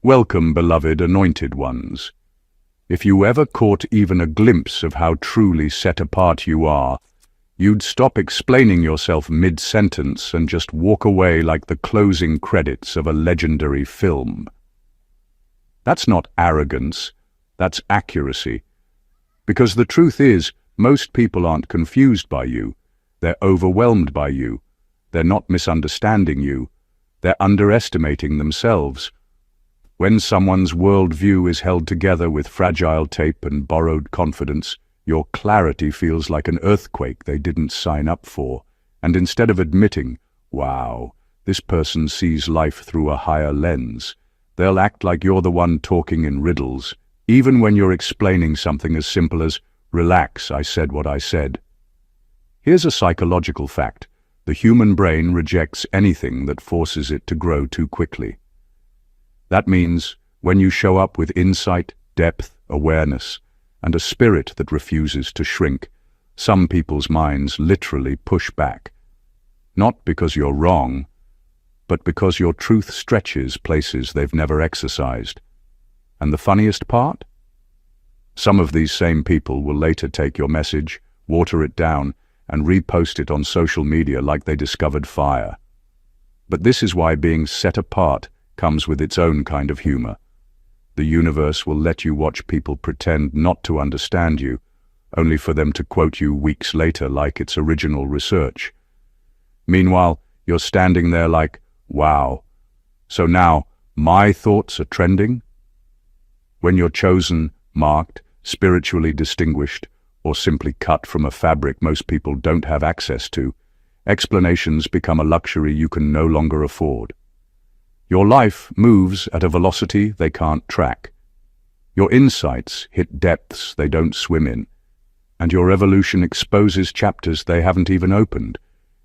Welcome, beloved anointed ones. If you ever caught even a glimpse of how truly set apart you are, you'd stop explaining yourself mid-sentence and just walk away like the closing credits of a legendary film. That's not arrogance, that's accuracy. Because the truth is, most people aren't confused by you, they're overwhelmed by you, they're not misunderstanding you, they're underestimating themselves. When someone's worldview is held together with fragile tape and borrowed confidence, your clarity feels like an earthquake they didn't sign up for, and instead of admitting, wow, this person sees life through a higher lens, they'll act like you're the one talking in riddles, even when you're explaining something as simple as, relax, I said what I said. Here's a psychological fact. The human brain rejects anything that forces it to grow too quickly. That means when you show up with insight, depth, awareness, and a spirit that refuses to shrink, some people's minds literally push back. Not because you're wrong, but because your truth stretches places they've never exercised. And the funniest part? Some of these same people will later take your message, water it down, and repost it on social media like they discovered fire. But this is why being set apart comes with its own kind of humor. The universe will let you watch people pretend not to understand you, only for them to quote you weeks later like it's original research. Meanwhile, you're standing there like, wow, so now my thoughts are trending? When you're chosen, marked, spiritually distinguished, or simply cut from a fabric most people don't have access to, explanations become a luxury you can no longer afford. Your life moves at a velocity they can't track. Your insights hit depths they don't swim in, and your evolution exposes chapters they haven't even opened.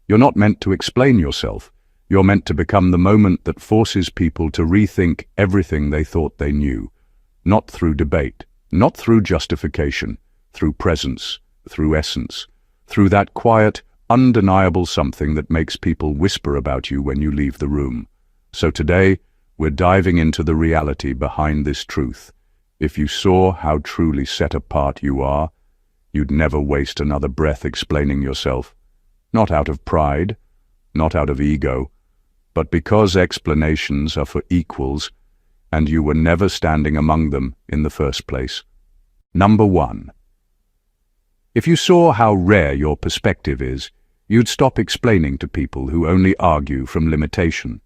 You're not meant to explain yourself. You're meant to become the moment that forces people to rethink everything they thought they knew, not through debate, not through justification, through presence, through essence, through that quiet, undeniable something that makes people whisper about you when you leave the room. So today, we're diving into the reality behind this truth. If you saw how truly set apart you are, you'd never waste another breath explaining yourself. Not out of pride, not out of ego, but because explanations are for equals, and you were never standing among them in the first place. Number 1. If you saw how rare your perspective is, you'd stop explaining to people who only argue from limitation.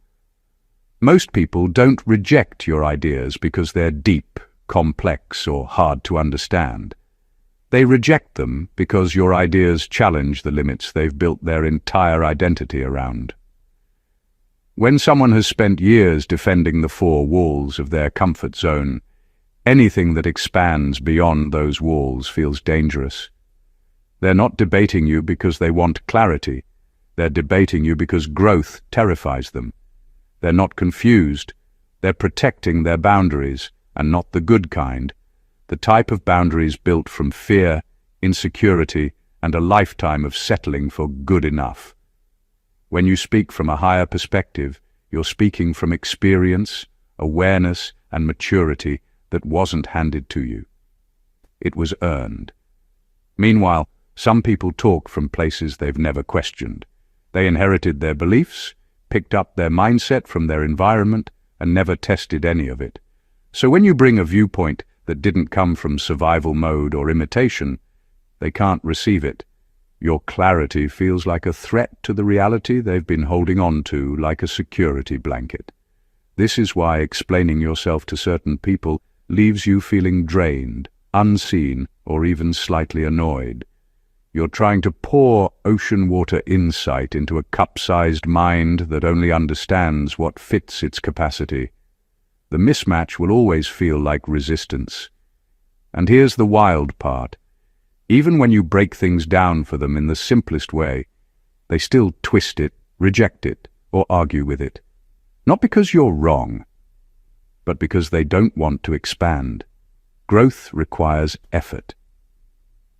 Most people don't reject your ideas because they're deep, complex, or hard to understand. They reject them because your ideas challenge the limits they've built their entire identity around. When someone has spent years defending the four walls of their comfort zone, anything that expands beyond those walls feels dangerous. They're not debating you because they want clarity. They're debating you because growth terrifies them. They're not confused. They're protecting their boundaries, and not the good kind, the type of boundaries built from fear, insecurity, and a lifetime of settling for good enough. When you speak from a higher perspective, you're speaking from experience, awareness, and maturity that wasn't handed to you. It was earned. Meanwhile, some people talk from places they've never questioned. They inherited their beliefs, picked up their mindset from their environment, and never tested any of it. So when you bring a viewpoint that didn't come from survival mode or imitation, they can't receive it. Your clarity feels like a threat to the reality they've been holding on to like a security blanket. This is why explaining yourself to certain people leaves you feeling drained, unseen, or even slightly annoyed. You're trying to pour ocean water insight into a cup-sized mind that only understands what fits its capacity. The mismatch will always feel like resistance. And here's the wild part. Even when you break things down for them in the simplest way, they still twist it, reject it, or argue with it. Not because you're wrong, but because they don't want to expand. Growth requires effort.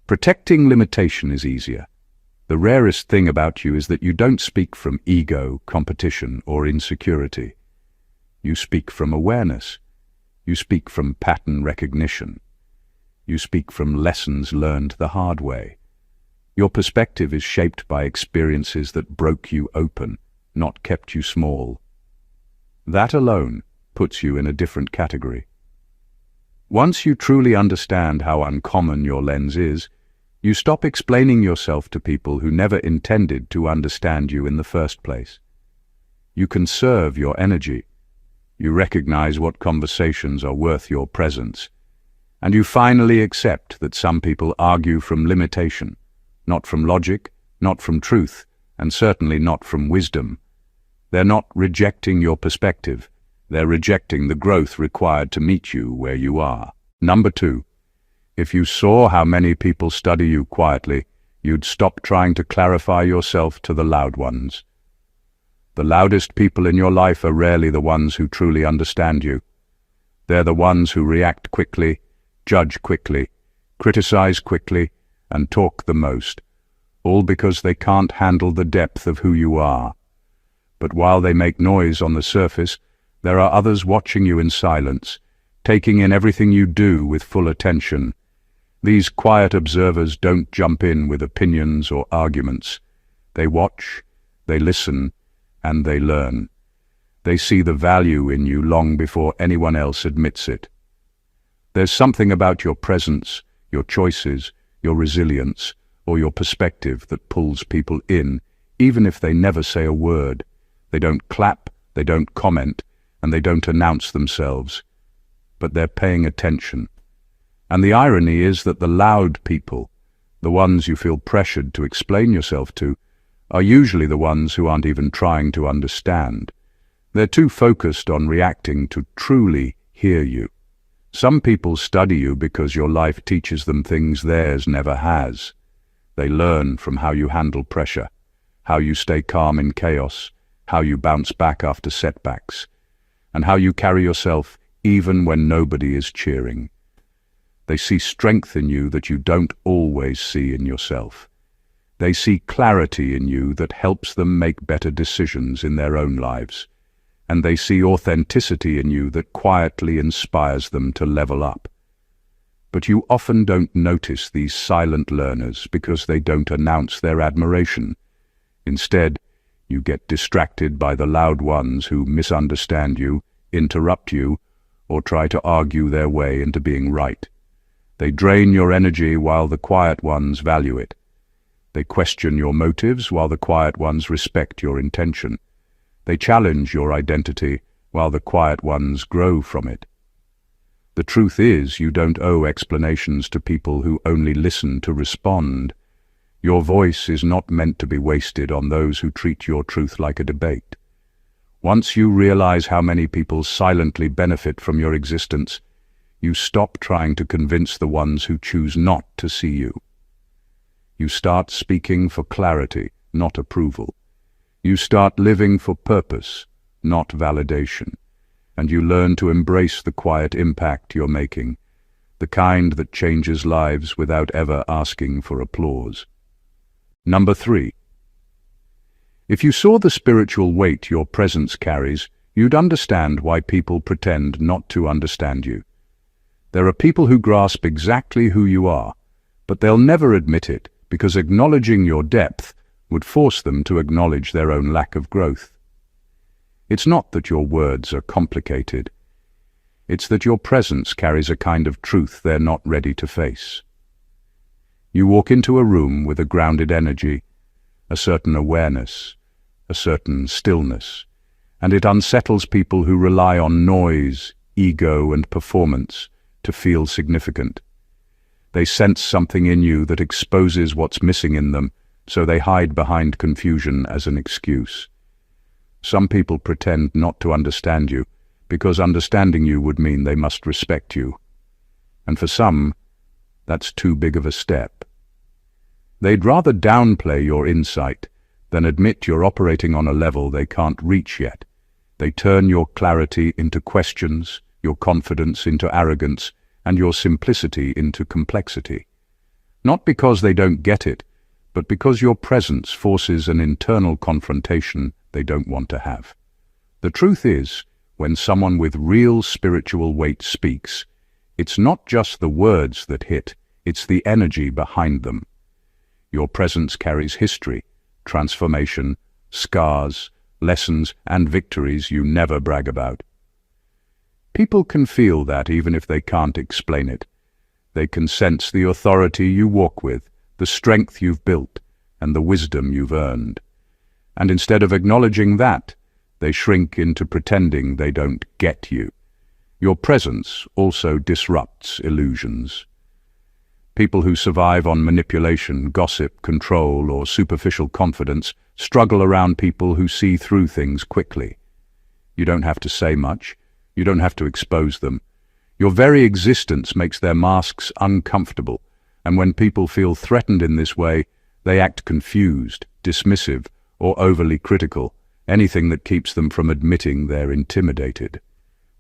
Protecting limitation is easier. The rarest thing about you is that you don't speak from ego, competition, or insecurity. You speak from awareness. You speak from pattern recognition. You speak from lessons learned the hard way. Your perspective is shaped by experiences that broke you open, not kept you small. That alone puts you in a different category. Once you truly understand how uncommon your lens is, you stop explaining yourself to people who never intended to understand you in the first place. You conserve your energy. You recognize what conversations are worth your presence. And you finally accept that some people argue from limitation, not from logic, not from truth, and certainly not from wisdom. They're not rejecting your perspective. They're rejecting the growth required to meet you where you are. Number 2. If you saw how many people study you quietly, you'd stop trying to clarify yourself to the loud ones. The loudest people in your life are rarely the ones who truly understand you. They're the ones who react quickly, judge quickly, criticize quickly, and talk the most, all because they can't handle the depth of who you are. But while they make noise on the surface, there are others watching you in silence, taking in everything you do with full attention. These quiet observers don't jump in with opinions or arguments. They watch, they listen, and they learn. They see the value in you long before anyone else admits it. There's something about your presence, your choices, your resilience, or your perspective that pulls people in, even if they never say a word. They don't clap, they don't comment, and they don't announce themselves. But they're paying attention. And the irony is that the loud people, the ones you feel pressured to explain yourself to, are usually the ones who aren't even trying to understand. They're too focused on reacting to truly hear you. Some people study you because your life teaches them things theirs never has. They learn from how you handle pressure, how you stay calm in chaos, how you bounce back after setbacks, and how you carry yourself even when nobody is cheering. They see strength in you that you don't always see in yourself. They see clarity in you that helps them make better decisions in their own lives. And they see authenticity in you that quietly inspires them to level up. But you often don't notice these silent learners because they don't announce their admiration. Instead, you get distracted by the loud ones who misunderstand you, interrupt you, or try to argue their way into being right. They drain your energy while the quiet ones value it. They question your motives while the quiet ones respect your intention. They challenge your identity while the quiet ones grow from it. The truth is, you don't owe explanations to people who only listen to respond. Your voice is not meant to be wasted on those who treat your truth like a debate. Once you realize how many people silently benefit from your existence, you stop trying to convince the ones who choose not to see you. You start speaking for clarity, not approval. You start living for purpose, not validation. And you learn to embrace the quiet impact you're making, the kind that changes lives without ever asking for applause. Number 3. If you saw the spiritual weight your presence carries, you'd understand why people pretend not to understand you. There are people who grasp exactly who you are, but they'll never admit it because acknowledging your depth would force them to acknowledge their own lack of growth. It's not that your words are complicated. It's that your presence carries a kind of truth they're not ready to face. You walk into a room with a grounded energy, a certain awareness, a certain stillness, and it unsettles people who rely on noise, ego, and performance to feel significant. They sense something in you that exposes what's missing in them, so they hide behind confusion as an excuse. Some people pretend not to understand you because understanding you would mean they must respect you. And for some, that's too big of a step. They'd rather downplay your insight than admit you're operating on a level they can't reach yet. They turn your clarity into questions, your confidence into arrogance, and your simplicity into complexity. Not because they don't get it, but because your presence forces an internal confrontation they don't want to have. The truth is, When someone with real spiritual weight speaks, it's not just the words that hit, it's the energy behind them. Your presence carries history, transformation, scars, lessons, and victories you never brag about. People can feel that even if they can't explain it. They can sense the authority you walk with, the strength you've built, and the wisdom you've earned. And instead of acknowledging that, they shrink into pretending they don't get you. Your presence also disrupts illusions. People who survive on manipulation, gossip, control, or superficial confidence struggle around people who see through things quickly. You don't have to say much. You don't have to expose them. Your very existence makes their masks uncomfortable, and when people feel threatened in this way, they act confused, dismissive, or overly critical, anything that keeps them from admitting they're intimidated.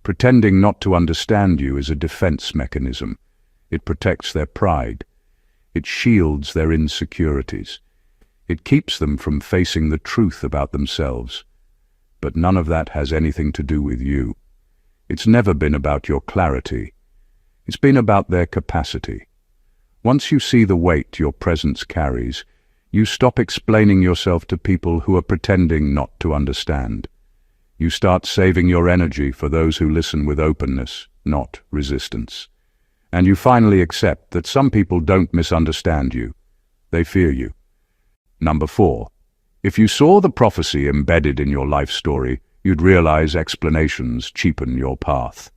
Pretending not to understand you is a defense mechanism. It protects their pride. It shields their insecurities. It keeps them from facing the truth about themselves. But none of that has anything to do with you. It's never been about your clarity. It's been about their capacity. Once you see the weight your presence carries, you stop explaining yourself to people who are pretending not to understand. You start saving your energy for those who listen with openness, not resistance. And you finally accept that some people don't misunderstand you. They fear you. Number 4. If you saw the prophecy embedded in your life story, you'd realize explanations cheapen your path.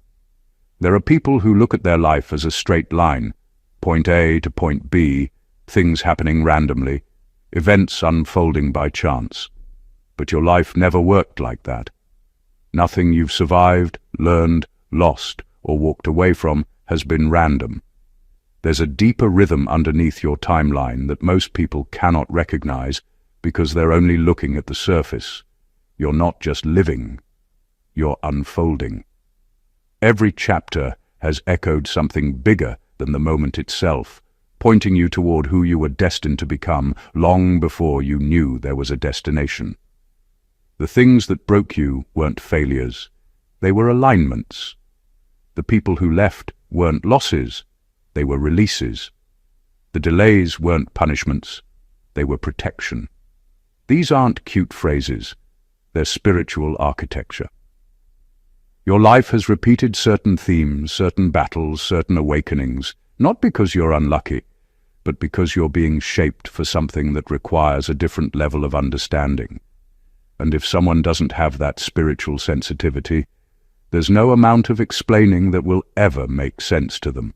There are people who look at their life as a straight line, point A to point B, things happening randomly, events unfolding by chance. But your life never worked like that. Nothing you've survived, learned, lost, or walked away from has been random. There's a deeper rhythm underneath your timeline that most people cannot recognize because they're only looking at the surface. You're not just living, you're unfolding. Every chapter has echoed something bigger than the moment itself, pointing you toward who you were destined to become long before you knew there was a destination. The things that broke you weren't failures, they were alignments. The people who left weren't losses, they were releases. The delays weren't punishments, they were protection. These aren't cute phrases, they're spiritual architecture. Your life has repeated certain themes, certain battles, certain awakenings, not because you're unlucky, but because you're being shaped for something that requires a different level of understanding. And if someone doesn't have that spiritual sensitivity, there's no amount of explaining that will ever make sense to them.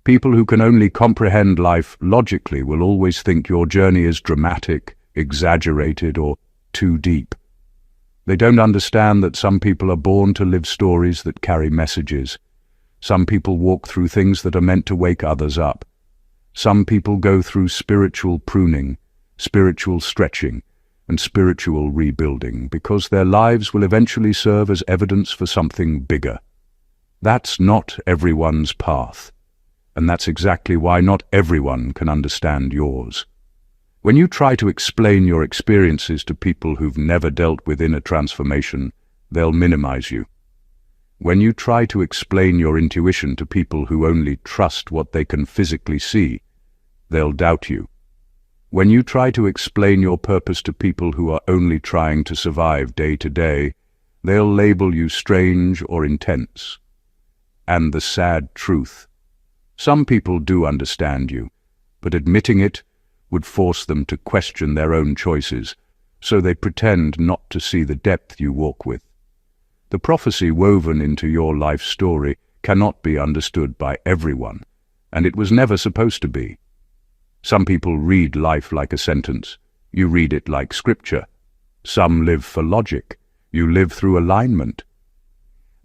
People who can only comprehend life logically will always think your journey is dramatic, exaggerated, or too deep. They don't understand that some people are born to live stories that carry messages. Some people walk through things that are meant to wake others up. Some people go through spiritual pruning, spiritual stretching, and spiritual rebuilding because their lives will eventually serve as evidence for something bigger. That's not everyone's path, and that's exactly why not everyone can understand yours. When you try to explain your experiences to people who've never dealt with inner transformation, they'll minimize you. When you try to explain your intuition to people who only trust what they can physically see, they'll doubt you. When you try to explain your purpose to people who are only trying to survive day to day, they'll label you strange or intense. And the sad truth: some people do understand you, but admitting it would force them to question their own choices, so they pretend not to see the depth you walk with. The prophecy woven into your life story cannot be understood by everyone, and it was never supposed to be. Some people read life like a sentence. You read it like scripture. Some live for logic. You live through alignment.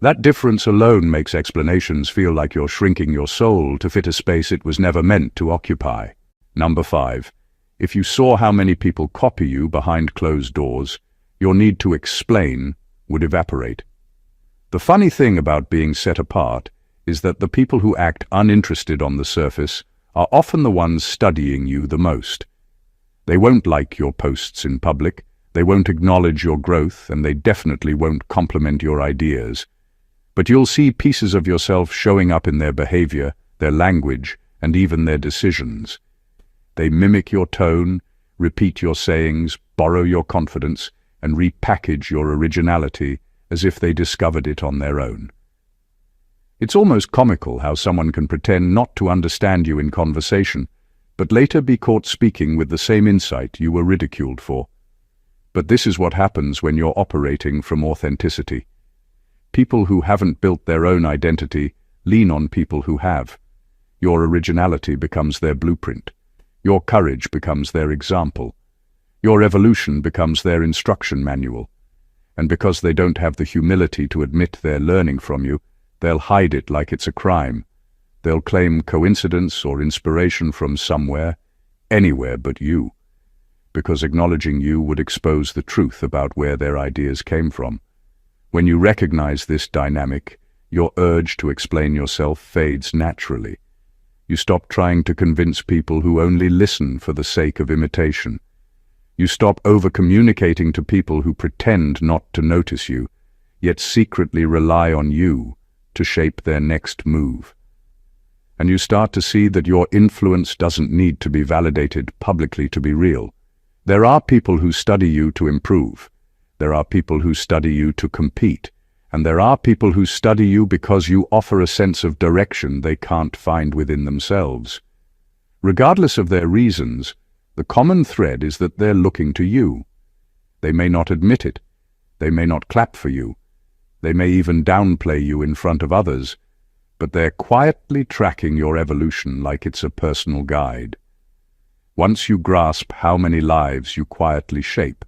That difference alone makes explanations feel like you're shrinking your soul to fit a space it was never meant to occupy. Number 5. If you saw how many people copy you behind closed doors, your need to explain would evaporate. The funny thing about being set apart is that the people who act uninterested on the surface are often the ones studying you the most. They won't like your posts in public, They won't acknowledge your growth, and they definitely won't compliment your ideas. But you'll see pieces of yourself showing up in their behavior, their language, and even their decisions. They mimic your tone, repeat your sayings, borrow your confidence, and repackage your originality as if they discovered it on their own. It's almost comical how someone can pretend not to understand you in conversation, but later be caught speaking with the same insight you were ridiculed for. But this is what happens when you're operating from authenticity. People who haven't built their own identity lean on people who have. Your originality becomes their blueprint. Your courage becomes their example. Your evolution becomes their instruction manual. And because they don't have the humility to admit they're learning from you, they'll hide it like it's a crime. They'll claim coincidence or inspiration from somewhere, anywhere but you. Because acknowledging you would expose the truth about where their ideas came from. When you recognize this dynamic, your urge to explain yourself fades naturally. You stop trying to convince people who only listen for the sake of imitation. You stop over-communicating to people who pretend not to notice you, yet secretly rely on you to shape their next move. And you start to see that your influence doesn't need to be validated publicly to be real. There are people who study you to improve. There are people who study you to compete. And there are people who study you because you offer a sense of direction they can't find within themselves. Regardless of their reasons, the common thread is that they're looking to you. They may not admit it. They may not clap for you. They may even downplay you in front of others. But they're quietly tracking your evolution like it's a personal guide. Once you grasp how many lives you quietly shape,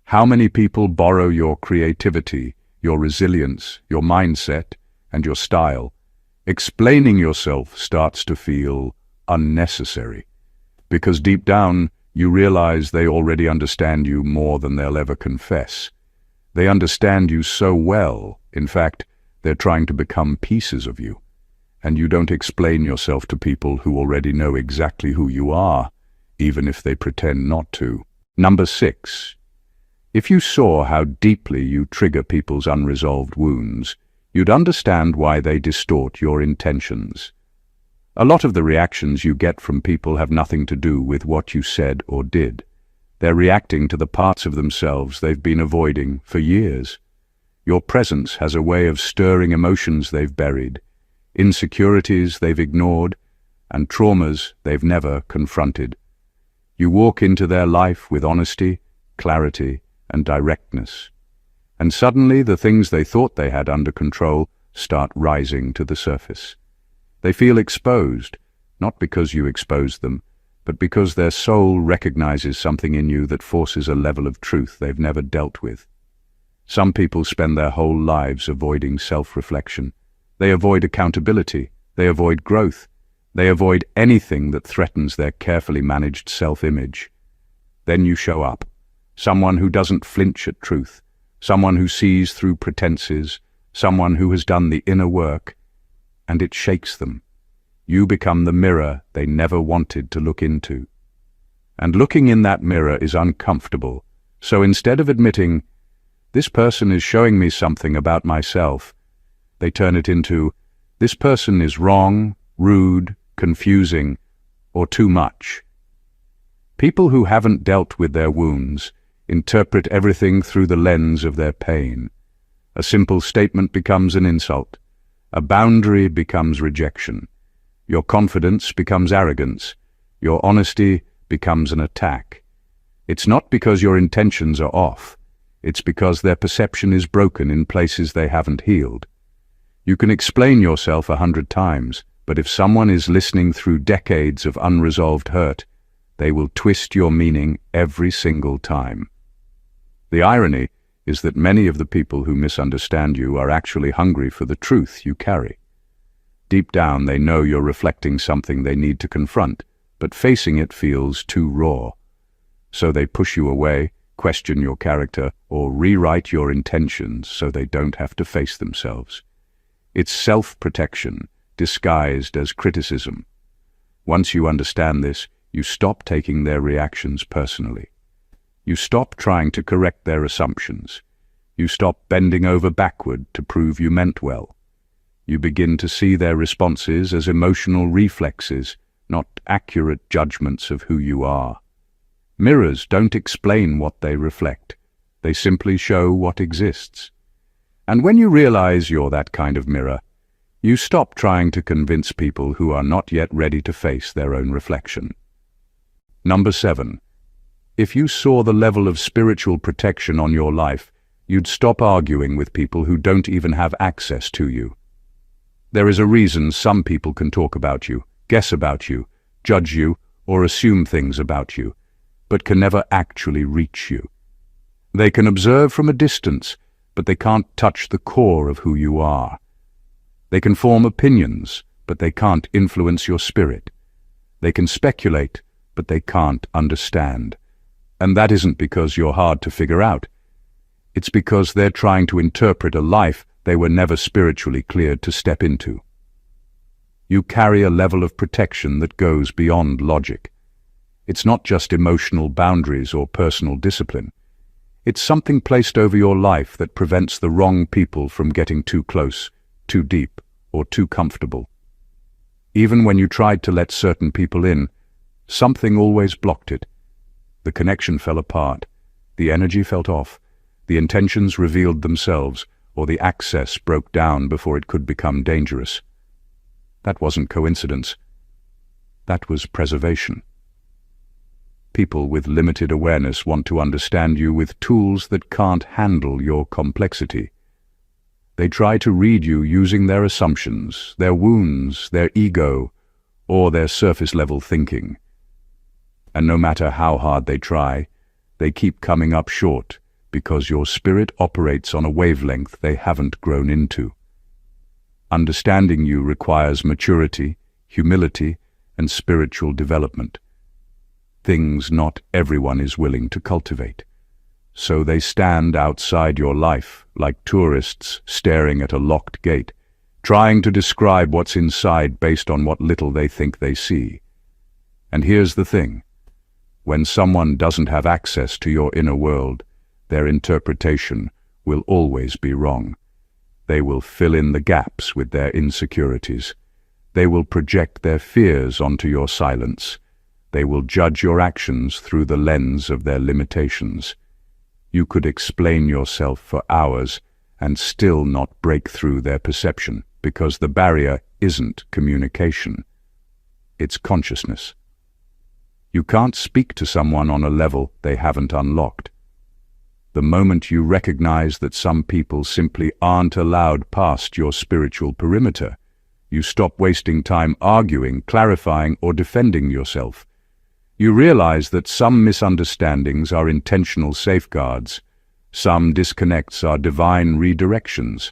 how many people borrow your creativity, your resilience, your mindset, and your style, explaining yourself starts to feel unnecessary. Because deep down, you realize they already understand you more than they'll ever confess. They understand you so well, in fact, they're trying to become pieces of you. And you don't explain yourself to people who already know exactly who you are, even if they pretend not to. Number 6. If you saw how deeply you trigger people's unresolved wounds, you'd understand why they distort your intentions. A lot of the reactions you get from people have nothing to do with what you said or did. They're reacting to the parts of themselves they've been avoiding for years. Your presence has a way of stirring emotions they've buried, insecurities they've ignored, and traumas they've never confronted. You walk into their life with honesty, clarity, and directness. And suddenly the things they thought they had under control start rising to the surface. They feel exposed, not because you exposed them, but because their soul recognizes something in you that forces a level of truth they've never dealt with. Some people spend their whole lives avoiding self-reflection. They avoid accountability. They avoid growth. They avoid anything that threatens their carefully managed self-image. Then you show up, someone who doesn't flinch at truth, someone who sees through pretenses, someone who has done the inner work, and it shakes them. You become the mirror they never wanted to look into. And looking in that mirror is uncomfortable, so instead of admitting, "This person is showing me something about myself," they turn it into, "This person is wrong, rude, confusing, or too much." People who haven't dealt with their wounds interpret everything through the lens of their pain. A simple statement becomes an insult. A boundary becomes rejection. Your confidence becomes arrogance. Your honesty becomes an attack. It's not because your intentions are off. It's because their perception is broken in places they haven't healed. You can explain yourself 100 times, but if someone is listening through decades of unresolved hurt, they will twist your meaning every single time. The irony is that many of the people who misunderstand you are actually hungry for the truth you carry. Deep down, they know you're reflecting something they need to confront, but facing it feels too raw. So they push you away, question your character, or rewrite your intentions so they don't have to face themselves. It's self-protection, disguised as criticism. Once you understand this, you stop taking their reactions personally. You stop trying to correct their assumptions. You stop bending over backward to prove you meant well. You begin to see their responses as emotional reflexes, not accurate judgments of who you are. Mirrors don't explain what they reflect. They simply show what exists. And when you realize you're that kind of mirror, you stop trying to convince people who are not yet ready to face their own reflection. Number 7. If you saw the level of spiritual protection on your life, you'd stop arguing with people who don't even have access to you. There is a reason some people can talk about you, guess about you, judge you, or assume things about you, but can never actually reach you. They can observe from a distance, but they can't touch the core of who you are. They can form opinions, but they can't influence your spirit. They can speculate, but they can't understand. And that isn't because you're hard to figure out. It's because they're trying to interpret a life they were never spiritually cleared to step into. You carry a level of protection that goes beyond logic. It's not just emotional boundaries or personal discipline. It's something placed over your life that prevents the wrong people from getting too close, too deep, or too comfortable. Even when you tried to let certain people in, something always blocked it. The connection fell apart, the energy felt off, the intentions revealed themselves, or the access broke down before it could become dangerous. That wasn't coincidence. That was preservation. People with limited awareness want to understand you with tools that can't handle your complexity. They try to read you using their assumptions, their wounds, their ego, or their surface-level thinking. And no matter how hard they try, they keep coming up short because your spirit operates on a wavelength they haven't grown into. Understanding you requires maturity, humility, and spiritual development. Things not everyone is willing to cultivate. So they stand outside your life like tourists staring at a locked gate, trying to describe what's inside based on what little they think they see. And here's the thing. When someone doesn't have access to your inner world, their interpretation will always be wrong. They will fill in the gaps with their insecurities. They will project their fears onto your silence. They will judge your actions through the lens of their limitations. You could explain yourself for hours and still not break through their perception, because the barrier isn't communication. It's consciousness. You can't speak to someone on a level they haven't unlocked. The moment you recognize that some people simply aren't allowed past your spiritual perimeter, you stop wasting time arguing, clarifying, or defending yourself. You realize that some misunderstandings are intentional safeguards, some disconnects are divine redirections,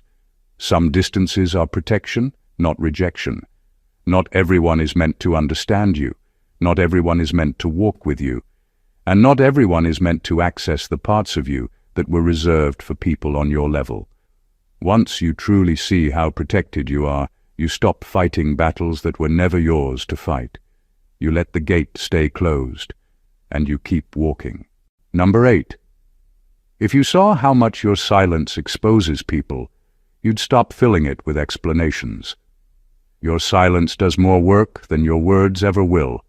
some distances are protection, not rejection. Not everyone is meant to understand you, not everyone is meant to walk with you, and not everyone is meant to access the parts of you that were reserved for people on your level. Once you truly see how protected you are, you stop fighting battles that were never yours to fight. You let the gate stay closed, and you keep walking. Number 8. If you saw how much your silence exposes people, you'd stop filling it with explanations. Your silence does more work than your words ever will.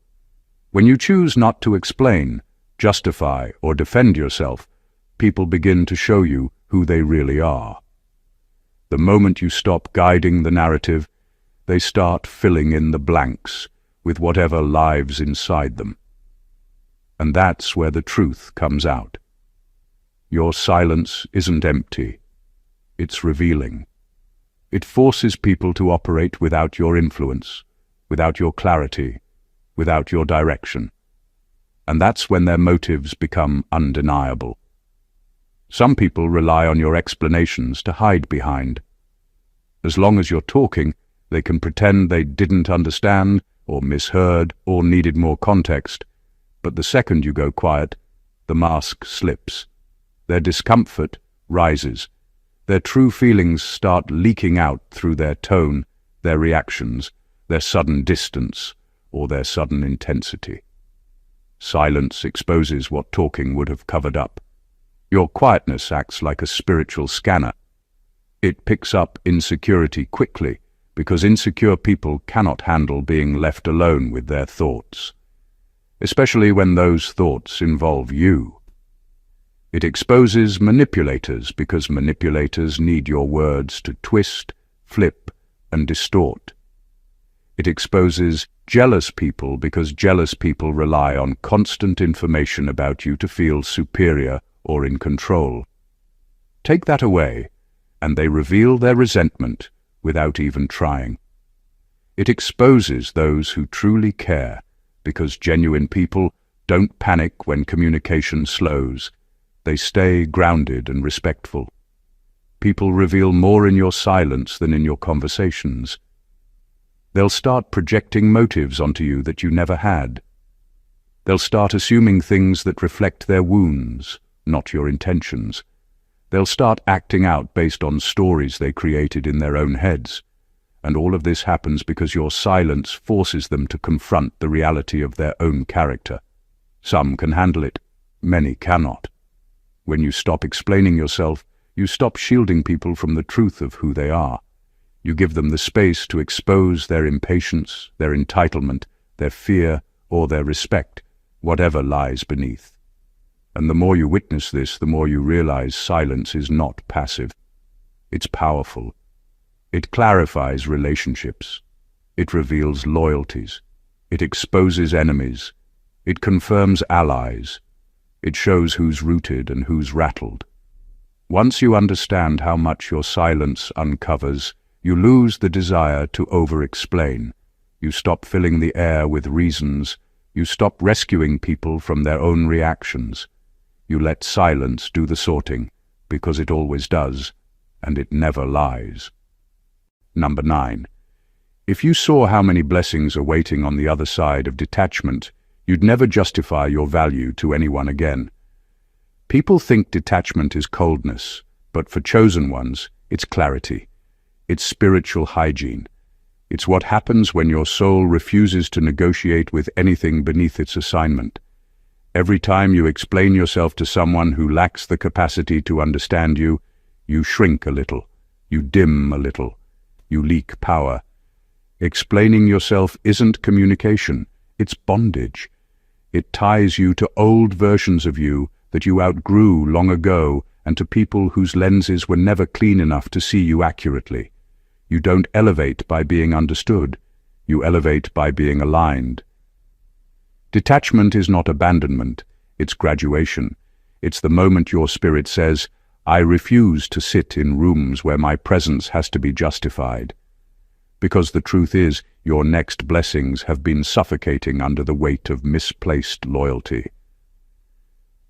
When you choose not to explain, justify, or defend yourself, people begin to show you who they really are. The moment you stop guiding the narrative, they start filling in the blanks with whatever lives inside them. And that's where the truth comes out. Your silence isn't empty. It's revealing. It forces people to operate without your influence, without your clarity, without your direction. And that's when their motives become undeniable. Some people rely on your explanations to hide behind. As long as you're talking, they can pretend they didn't understand, or misheard, or needed more context. But the second you go quiet, the mask slips. Their discomfort rises. Their true feelings start leaking out through their tone, their reactions, their sudden distance, or their sudden intensity. Silence exposes what talking would have covered up. Your quietness acts like a spiritual scanner. It picks up insecurity quickly, because insecure people cannot handle being left alone with their thoughts, especially when those thoughts involve you. It exposes manipulators, because manipulators need your words to twist, flip, and distort. It exposes jealous people, because jealous people rely on constant information about you to feel superior or in control. Take that away, and they reveal their resentment without even trying. It exposes those who truly care, because genuine people don't panic when communication slows. They stay grounded and respectful. People reveal more in your silence than in your conversations. They'll start projecting motives onto you that you never had. They'll start assuming things that reflect their wounds, not your intentions. They'll start acting out based on stories they created in their own heads. And all of this happens because your silence forces them to confront the reality of their own character. Some can handle it, many cannot. When you stop explaining yourself, you stop shielding people from the truth of who they are. You give them the space to expose their impatience, their entitlement, their fear, or their respect, whatever lies beneath. And the more you witness this, the more you realize silence is not passive. It's powerful. It clarifies relationships. It reveals loyalties. It exposes enemies. It confirms allies. It shows who's rooted and who's rattled. Once you understand how much your silence uncovers, you lose the desire to over-explain. You stop filling the air with reasons. You stop rescuing people from their own reactions. You let silence do the sorting, because it always does, and it never lies. Number 9. If you saw how many blessings are waiting on the other side of detachment, you'd never justify your value to anyone again. People think detachment is coldness, but for chosen ones, it's clarity. It's spiritual hygiene. It's what happens when your soul refuses to negotiate with anything beneath its assignment. Every time you explain yourself to someone who lacks the capacity to understand you, you shrink a little, you dim a little, you leak power. Explaining yourself isn't communication, it's bondage. It ties you to old versions of you that you outgrew long ago and to people whose lenses were never clean enough to see you accurately. You don't elevate by being understood. You elevate by being aligned. Detachment is not abandonment, it's graduation. It's the moment your spirit says, I refuse to sit in rooms where my presence has to be justified. Because the truth is, your next blessings have been suffocating under the weight of misplaced loyalty.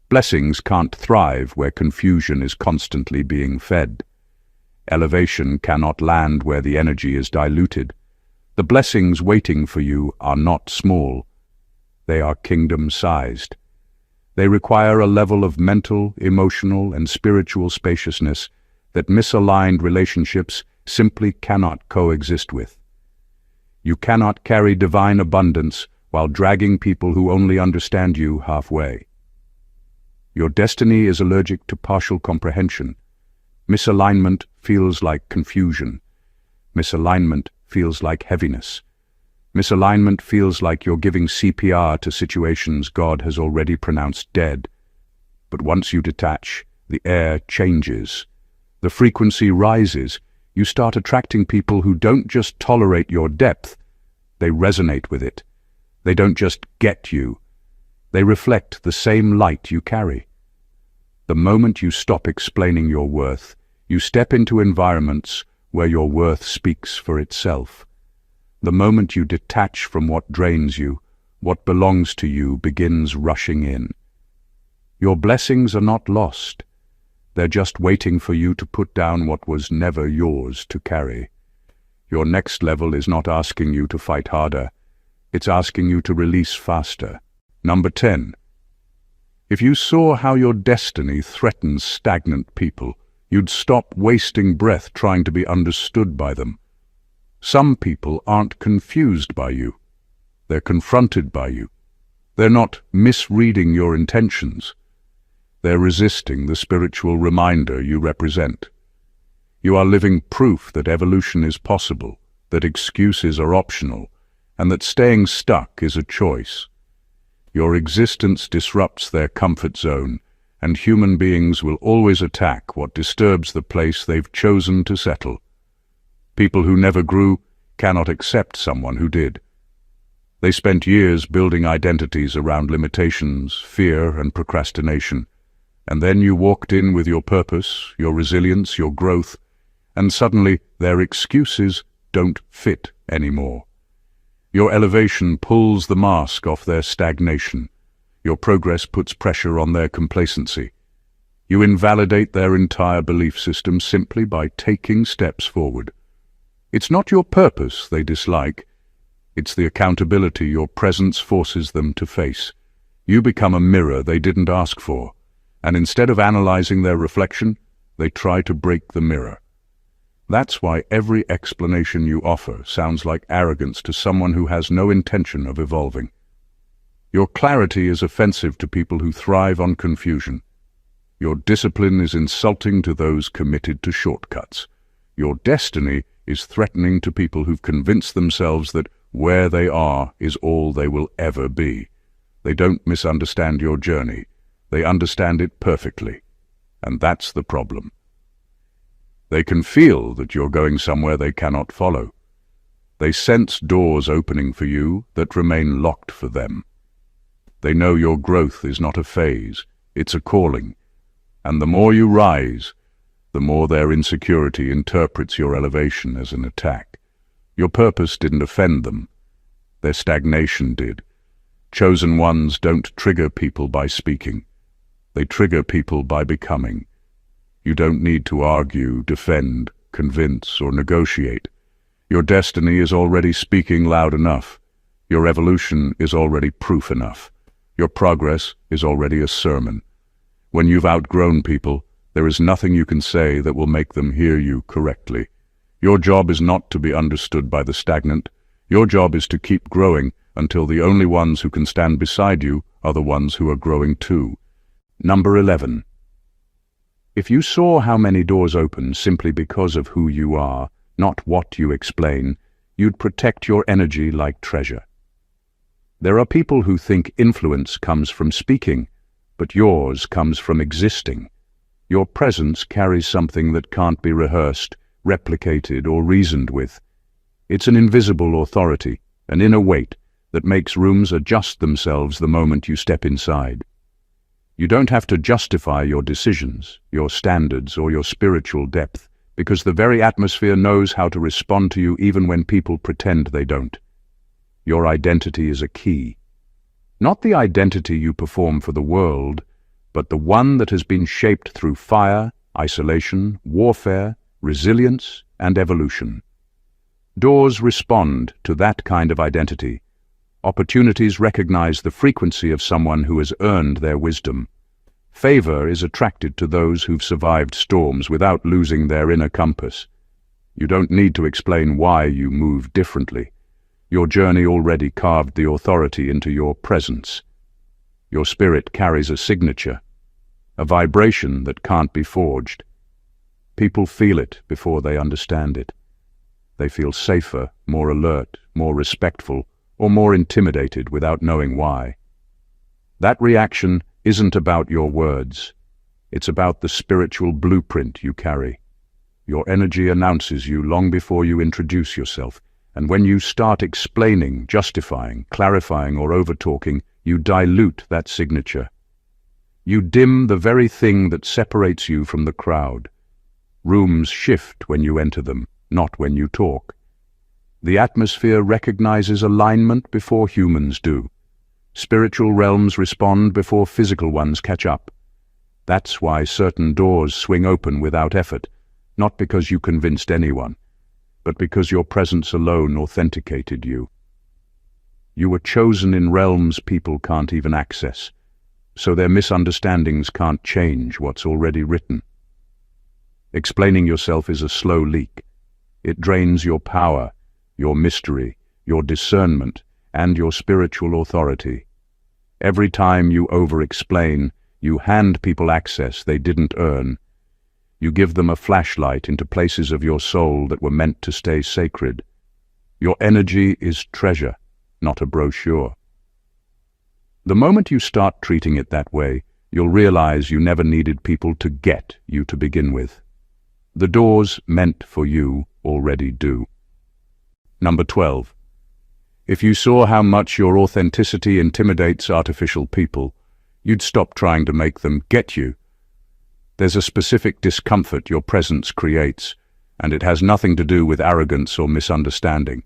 Blessings can't thrive where confusion is constantly being fed. Elevation cannot land where the energy is diluted. The blessings waiting for you are not small. They are kingdom-sized. They require a level of mental, emotional, and spiritual spaciousness that misaligned relationships simply cannot coexist with. You cannot carry divine abundance while dragging people who only understand you halfway. Your destiny is allergic to partial comprehension. Misalignment feels like confusion. Misalignment feels like heaviness. Misalignment feels like you're giving CPR to situations God has already pronounced dead. But once you detach, the air changes. The frequency rises. You start attracting people who don't just tolerate your depth, they resonate with it. They don't just get you. They reflect the same light you carry. The moment you stop explaining your worth, you step into environments where your worth speaks for itself. The moment you detach from what drains you, what belongs to you begins rushing in. Your blessings are not lost. They're just waiting for you to put down what was never yours to carry. Your next level is not asking you to fight harder. It's asking you to release faster. Number 10. If you saw how your destiny threatens stagnant people, you'd stop wasting breath trying to be understood by them. Some people aren't confused by you. They're confronted by you. They're not misreading your intentions. They're resisting the spiritual reminder you represent. You are living proof that evolution is possible, that excuses are optional, and that staying stuck is a choice. Your existence disrupts their comfort zone, and human beings will always attack what disturbs the place they've chosen to settle. People who never grew cannot accept someone who did. They spent years building identities around limitations, fear, and procrastination. And then you walked in with your purpose, your resilience, your growth, and suddenly their excuses don't fit anymore. Your elevation pulls the mask off their stagnation. Your progress puts pressure on their complacency. You invalidate their entire belief system simply by taking steps forward. It's not your purpose they dislike. It's the accountability your presence forces them to face. You become a mirror they didn't ask for, and instead of analyzing their reflection, they try to break the mirror. That's why every explanation you offer sounds like arrogance to someone who has no intention of evolving. Your clarity is offensive to people who thrive on confusion. Your discipline is insulting to those committed to shortcuts. Your destiny is threatening to people who've convinced themselves that where they are is all they will ever be. They don't misunderstand your journey. They understand it perfectly. And that's the problem. They can feel that you're going somewhere they cannot follow. They sense doors opening for you that remain locked for them. They know your growth is not a phase, it's a calling. And the more you rise, the more their insecurity interprets your elevation as an attack. Your purpose didn't offend them. Their stagnation did. Chosen ones don't trigger people by speaking. They trigger people by becoming. You don't need to argue, defend, convince, or negotiate. Your destiny is already speaking loud enough. Your evolution is already proof enough. Your progress is already a sermon. When you've outgrown people, there is nothing you can say that will make them hear you correctly. Your job is not to be understood by the stagnant. Your job is to keep growing until the only ones who can stand beside you are the ones who are growing too. Number 11. If you saw how many doors open simply because of who you are, not what you explain, you'd protect your energy like treasure. There are people who think influence comes from speaking, but yours comes from existing. Your presence carries something that can't be rehearsed, replicated, or reasoned with. It's an invisible authority, an inner weight that makes rooms adjust themselves the moment you step inside. You don't have to justify your decisions, your standards, or your spiritual depth, because the very atmosphere knows how to respond to you even when people pretend they don't. Your identity is a key. Not the identity you perform for the world, but the one that has been shaped through fire, isolation, warfare, resilience, and evolution. Doors respond to that kind of identity. Opportunities recognize the frequency of someone who has earned their wisdom. Favor is attracted to those who've survived storms without losing their inner compass. You don't need to explain why you move differently. Your journey already carved the authority into your presence. Your spirit carries a signature, a vibration that can't be forged. People feel it before they understand it. They feel safer, more alert, more respectful, or more intimidated without knowing why. That reaction isn't about your words. It's about the spiritual blueprint you carry. Your energy announces you long before you introduce yourself, and when you start explaining, justifying, clarifying, or over-talking, you dilute that signature. You dim the very thing that separates you from the crowd. Rooms shift when you enter them, not when you talk. The atmosphere recognizes alignment before humans do. Spiritual realms respond before physical ones catch up. That's why certain doors swing open without effort, not because you convinced anyone, but because your presence alone authenticated you. You were chosen in realms people can't even access, so their misunderstandings can't change what's already written. Explaining yourself is a slow leak. It drains your power, your mystery, your discernment, and your spiritual authority. Every time you over-explain, you hand people access they didn't earn. You give them a flashlight into places of your soul that were meant to stay sacred. Your energy is treasure, not a brochure. The moment you start treating it that way, you'll realize you never needed people to get you to begin with. The doors meant for you already do. Number 12. If you saw how much your authenticity intimidates artificial people, you'd stop trying to make them get you. There's a specific discomfort your presence creates, and it has nothing to do with arrogance or misunderstanding.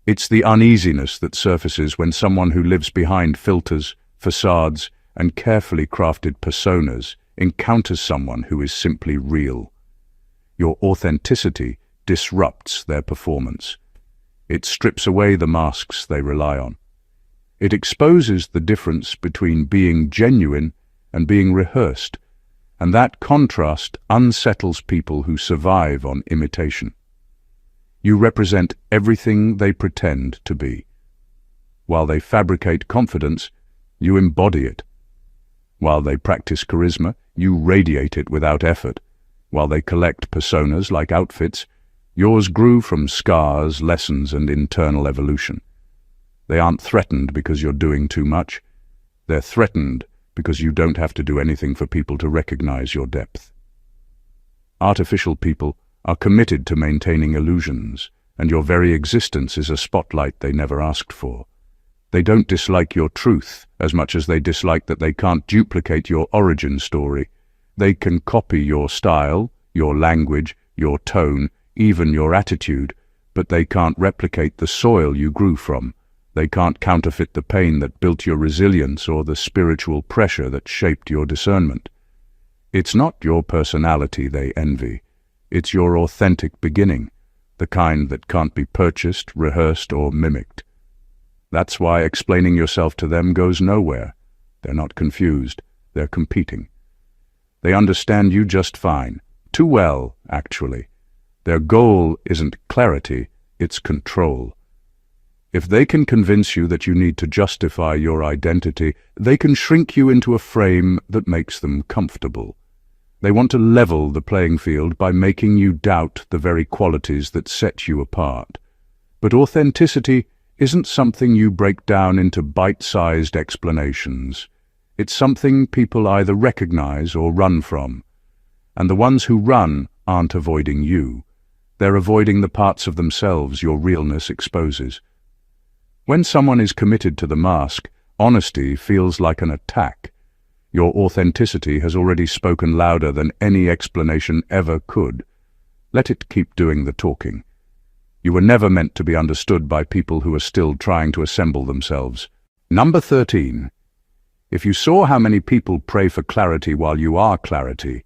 It's the uneasiness that surfaces when someone who lives behind filters, facades, and carefully crafted personas encounters someone who is simply real. Your authenticity disrupts their performance. It strips away the masks they rely on. It exposes the difference between being genuine and being rehearsed, and that contrast unsettles people who survive on imitation. You represent everything they pretend to be. While they fabricate confidence, you embody it. While they practice charisma, you radiate it without effort. While they collect personas like outfits, yours grew from scars, lessons, and internal evolution. They aren't threatened because you're doing too much. They're threatened because you don't have to do anything for people to recognize your depth. Artificial people are committed to maintaining illusions, and your very existence is a spotlight they never asked for. They don't dislike your truth as much as they dislike that they can't duplicate your origin story. They can copy your style, your language, your tone, even your attitude, but they can't replicate the soil you grew from. They can't counterfeit the pain that built your resilience or the spiritual pressure that shaped your discernment. It's not your personality they envy. It's your authentic beginning, the kind that can't be purchased, rehearsed, or mimicked. That's why explaining yourself to them goes nowhere. They're not confused. They're competing. They understand you just fine. Too well, actually. Their goal isn't clarity, it's control. If they can convince you that you need to justify your identity, they can shrink you into a frame that makes them comfortable. They want to level the playing field by making you doubt the very qualities that set you apart. But authenticity isn't something you break down into bite-sized explanations. It's something people either recognize or run from. And the ones who run aren't avoiding you. They're avoiding the parts of themselves your realness exposes. When someone is committed to the mask, honesty feels like an attack. Your authenticity has already spoken louder than any explanation ever could. Let it keep doing the talking. You were never meant to be understood by people who are still trying to assemble themselves. Number 13. If you saw how many people pray for clarity while you are clarity,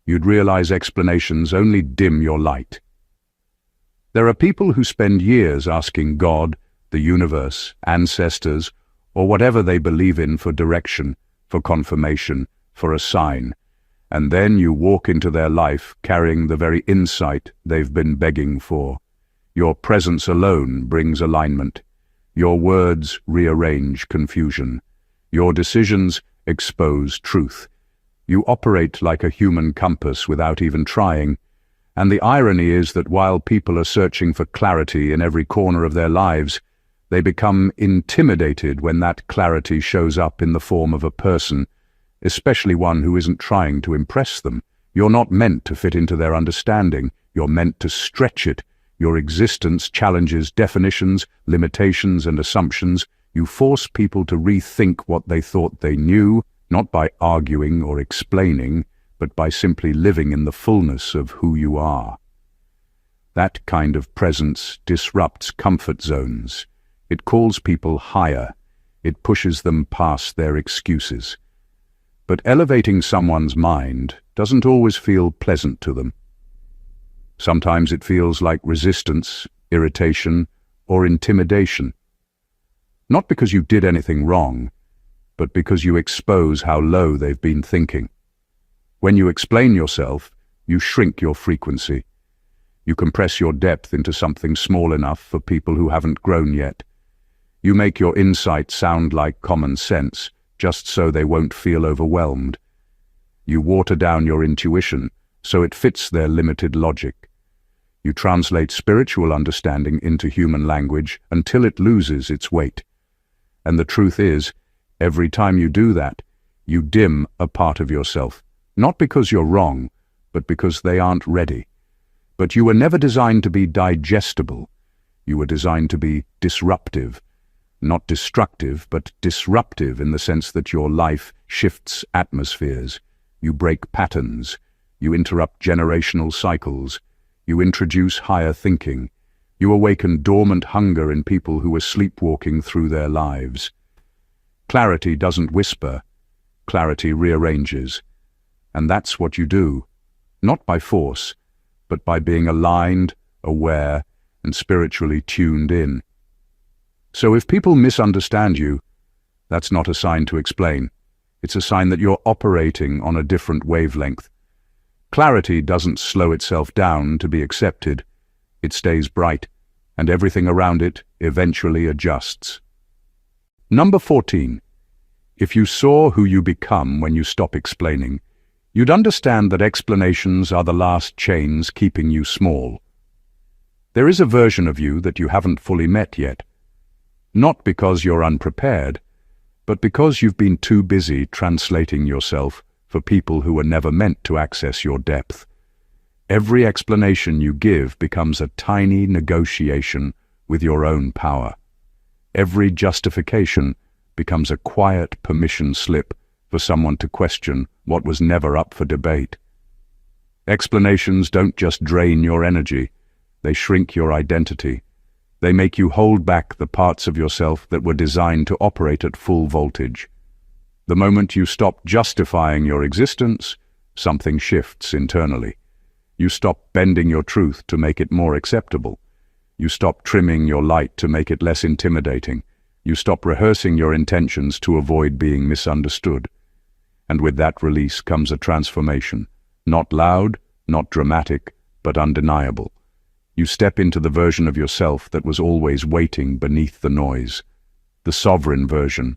you'd realize explanations only dim your light. There are people who spend years asking God, the universe, ancestors, or whatever they believe in for direction, for confirmation, for a sign, and then you walk into their life carrying the very insight they've been begging for. Your presence alone brings alignment. Your words rearrange confusion. Your decisions expose truth. You operate like a human compass without even trying. And the irony is that while people are searching for clarity in every corner of their lives, they become intimidated when that clarity shows up in the form of a person, especially one who isn't trying to impress them. You're not meant to fit into their understanding. You're meant to stretch it. Your existence challenges definitions, limitations, and assumptions. You force people to rethink what they thought they knew, not by arguing or explaining, but by simply living in the fullness of who you are. That kind of presence disrupts comfort zones. It calls people higher. It pushes them past their excuses. But elevating someone's mind doesn't always feel pleasant to them. Sometimes it feels like resistance, irritation, or intimidation. Not because you did anything wrong, but because you expose how low they've been thinking. When you explain yourself, you shrink your frequency. You compress your depth into something small enough for people who haven't grown yet. You make your insight sound like common sense, just so they won't feel overwhelmed. You water down your intuition, so it fits their limited logic. You translate spiritual understanding into human language until it loses its weight. And the truth is, every time you do that, you dim a part of yourself, not because you're wrong, but because they aren't ready. But you were never designed to be digestible. You were designed to be disruptive. Not destructive, but disruptive in the sense that your life shifts atmospheres. You break patterns. You interrupt generational cycles. You introduce higher thinking. You awaken dormant hunger in people who are sleepwalking through their lives. Clarity doesn't whisper. Clarity rearranges. And that's what you do, not by force, but by being aligned, aware, and spiritually tuned in. So if people misunderstand you, that's not a sign to explain. It's a sign that you're operating on a different wavelength. Clarity doesn't slow itself down to be accepted. It stays bright, and everything around it eventually adjusts. Number 14. If you saw who you become when you stop explaining, you'd understand that explanations are the last chains keeping you small. There is a version of you that you haven't fully met yet. Not because you're unprepared, but because you've been too busy translating yourself for people who were never meant to access your depth. Every explanation you give becomes a tiny negotiation with your own power. Every justification becomes a quiet permission slip for someone to question what was never up for debate. Explanations don't just drain your energy, they shrink your identity. They make you hold back the parts of yourself that were designed to operate at full voltage. The moment you stop justifying your existence, something shifts internally. You stop bending your truth to make it more acceptable. You stop trimming your light to make it less intimidating. You stop rehearsing your intentions to avoid being misunderstood. And with that release comes a transformation. Not loud, not dramatic, but undeniable. You step into the version of yourself that was always waiting beneath the noise. The sovereign version.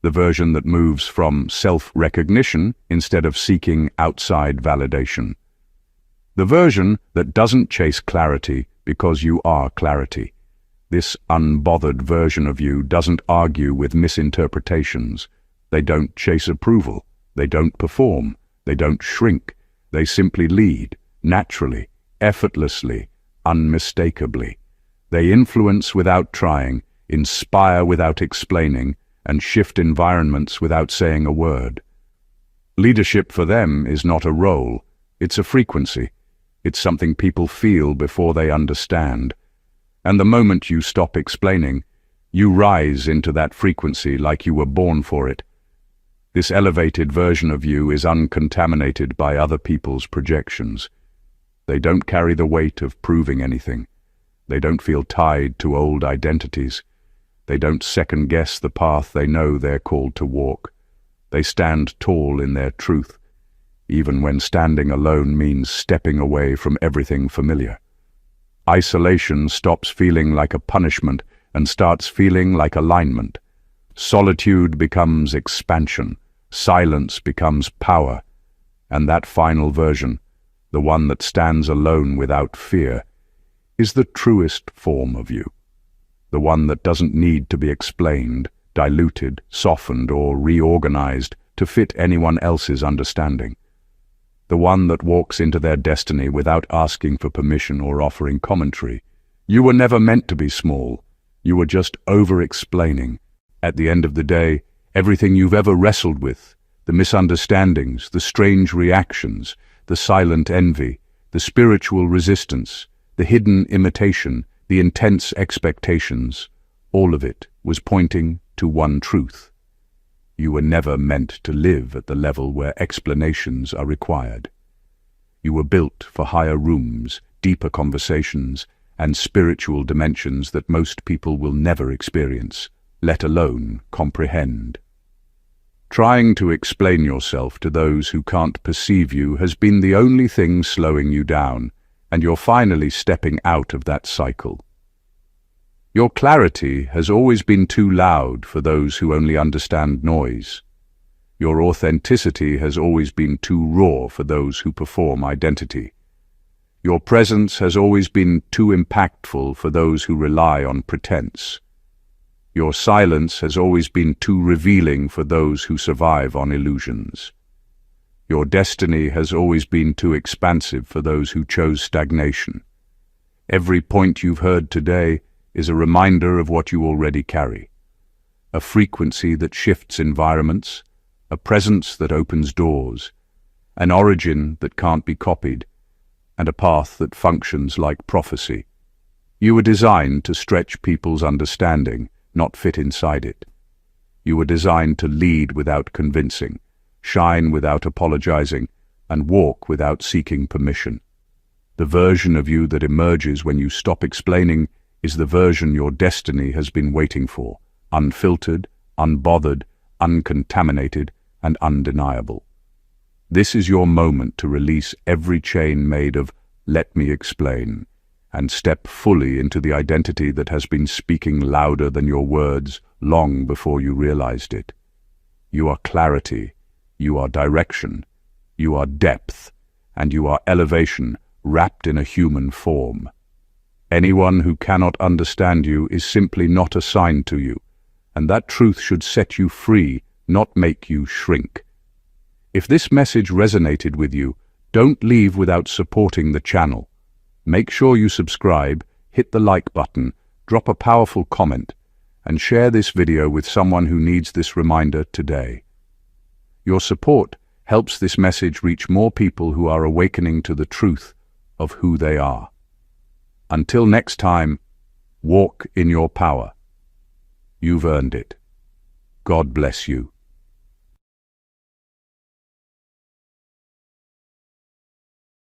The version that moves from self-recognition instead of seeking outside validation. The version that doesn't chase clarity because you are clarity. This unbothered version of you doesn't argue with misinterpretations. They don't chase approval. They don't perform. They don't shrink. They simply lead, naturally, effortlessly, unmistakably. They influence without trying, inspire without explaining, and shift environments without saying a word. Leadership for them is not a role, it's a frequency. It's something people feel before they understand. And the moment you stop explaining, you rise into that frequency like you were born for it. This elevated version of you is uncontaminated by other people's projections. They don't carry the weight of proving anything. They don't feel tied to old identities. They don't second-guess the path they know they're called to walk. They stand tall in their truth, even when standing alone means stepping away from everything familiar. Isolation stops feeling like a punishment and starts feeling like alignment. Solitude becomes expansion. Silence becomes power. And that final version, the one that stands alone without fear, is the truest form of you. The one that doesn't need to be explained, diluted, softened, or reorganized to fit anyone else's understanding. The one that walks into their destiny without asking for permission or offering commentary. You were never meant to be small. You were just over-explaining. At the end of the day, everything you've ever wrestled with, the misunderstandings, the strange reactions, the silent envy, the spiritual resistance, the hidden imitation, the intense expectations, all of it was pointing to one truth. You were never meant to live at the level where explanations are required. You were built for higher rooms, deeper conversations, and spiritual dimensions that most people will never experience, let alone comprehend. Trying to explain yourself to those who can't perceive you has been the only thing slowing you down, and you're finally stepping out of that cycle. Your clarity has always been too loud for those who only understand noise. Your authenticity has always been too raw for those who perform identity. Your presence has always been too impactful for those who rely on pretense. Your silence has always been too revealing for those who survive on illusions. Your destiny has always been too expansive for those who chose stagnation. Every point you've heard today is a reminder of what you already carry. A frequency that shifts environments, a presence that opens doors, an origin that can't be copied, and a path that functions like prophecy. You were designed to stretch people's understanding, not fit inside it. You were designed to lead without convincing, shine without apologizing, and walk without seeking permission. The version of you that emerges when you stop explaining is the version your destiny has been waiting for, unfiltered, unbothered, uncontaminated, and undeniable. This is your moment to release every chain made of "let me explain" and step fully into the identity that has been speaking louder than your words long before you realized it. You are clarity, you are direction, you are depth, and you are elevation wrapped in a human form. Anyone who cannot understand you is simply not assigned to you, and that truth should set you free, not make you shrink. If this message resonated with you, don't leave without supporting the channel. Make sure you subscribe, hit the like button, drop a powerful comment, and share this video with someone who needs this reminder today. Your support helps this message reach more people who are awakening to the truth of who they are. Until next time, walk in your power. You've earned it. God bless you.